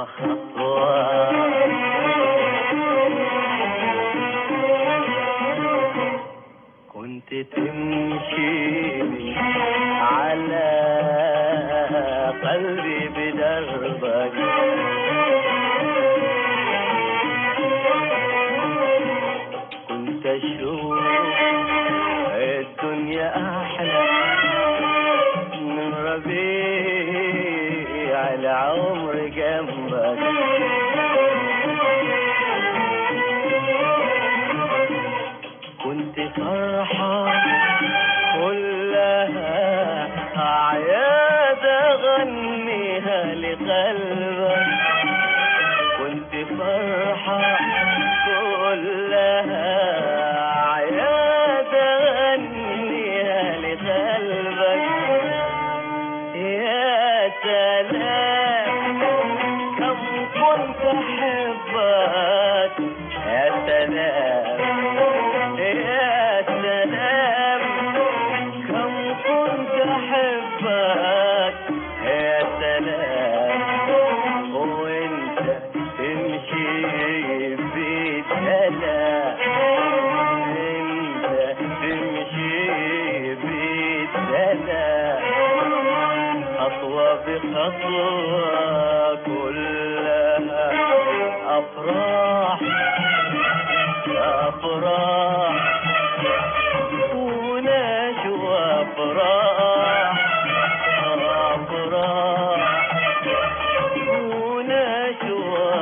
خطوة خطوة كنت تمشي على قلبي بدربك، كنت أشوف الدنيا أحلى من ربيع العمر جنبك، كنت فرحة كلها أعياد أغنيها لقلبك، كنت فرحة كلها أعياد أغنيها لقلبك. يا سلام كم كنت أحبك، يا سلام يا سلام كم كنت أحبك، يا سلام وانت تمشي بالدلال، انت تمشي بالدلال خطوة بخطوة كلها أفراح أفراح ونشوى أفراح أفراح ونشوى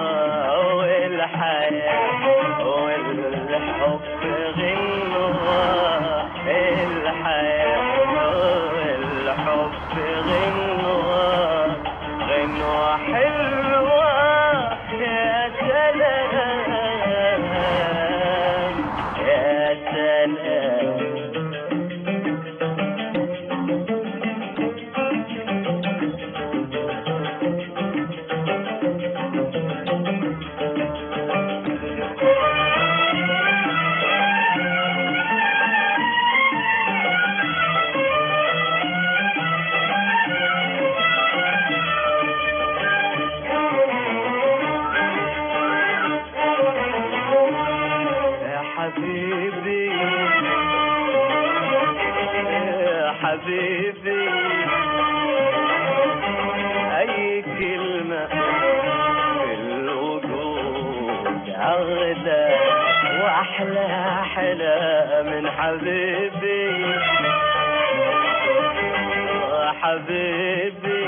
والحياة والحب غنوة، الحياة والحب غنوة غنوة حلوة. يا سلام يا سلام حبيبي يا حبيبي أي كلمة في الوجود أغلى وأحلى أحلى من حبيبي يا حبيبي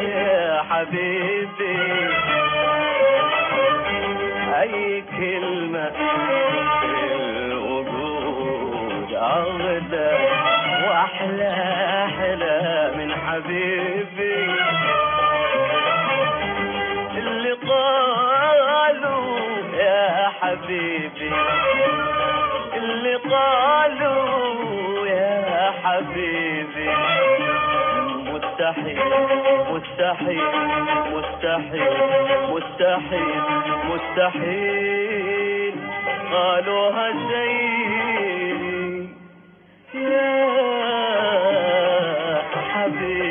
يا حبيبي أي كلمة في الوجود أغلى وأحلى أحلى من حبيبي، اللي قالوا يا حبيبي اللي قالوا يا حبيبي مستحيل مستحيل مستحيل مستحيل مستحيل قالوها زيي يا حبيبي.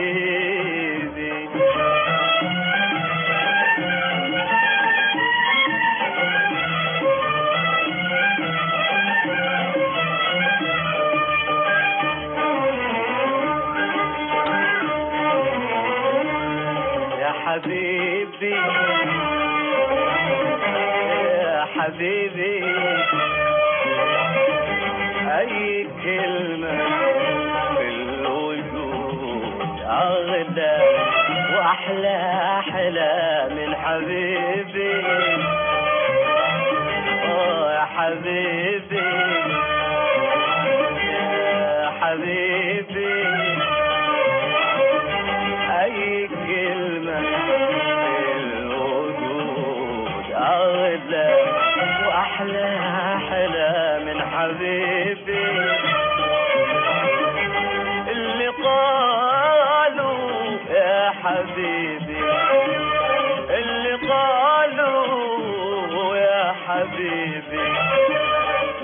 حبيبي يا حبيبي أي كلمة في الوجود أغلى وأحلى أحلى من حبيبي يا حبيبي يا حبيبي أي كلمة في الوجود أغلى وأحلى أحلى من حبيبي، اللي قالوا يا حبيبي اللي قالوا يا حبيبي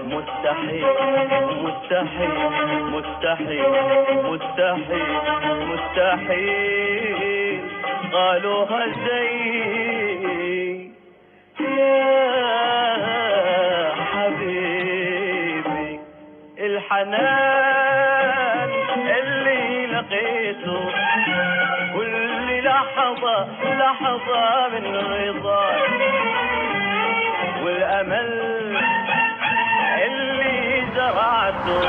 مستحيل مستحيل مستحيل مستحيل مستحيل قالوها زي يا حبيبي الحنان اللي لقيته كل لحظة لحظة من رضاك والأمل اللي زرعته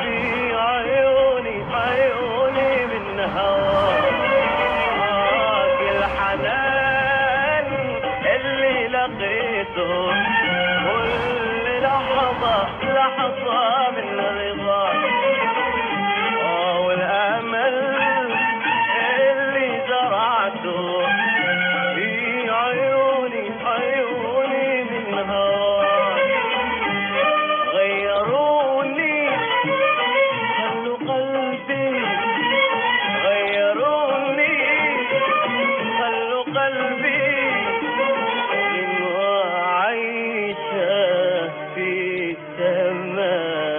في عيوني عيوني من هواك الحنان اللي لقيته كل لحظة لحظة من رضاك والأمل اللي زرعته في عيوني عيوني من هواك غيروني خلوا قلبي غيروني خلوا قلبي عايشة في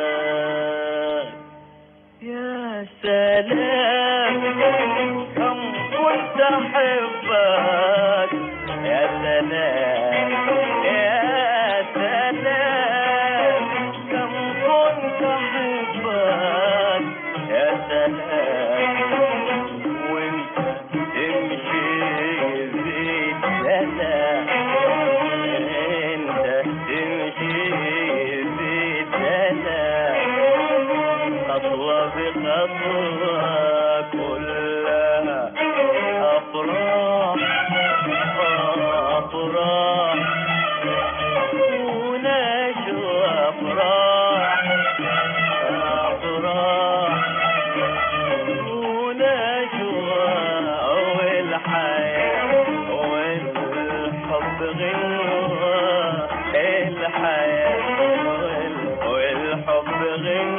سماء يا سلام كم كنت أحبك يا سلام يا سلام كم كنت أحبك يا سلام وانت تمشي زيد سلام انت تمشي زيد سلام خطوة بخطوة كلها أفراح أفراح ونشوى أفراح أفراح ونشوى والحياة والحب غنوة الحياة والحب غنوة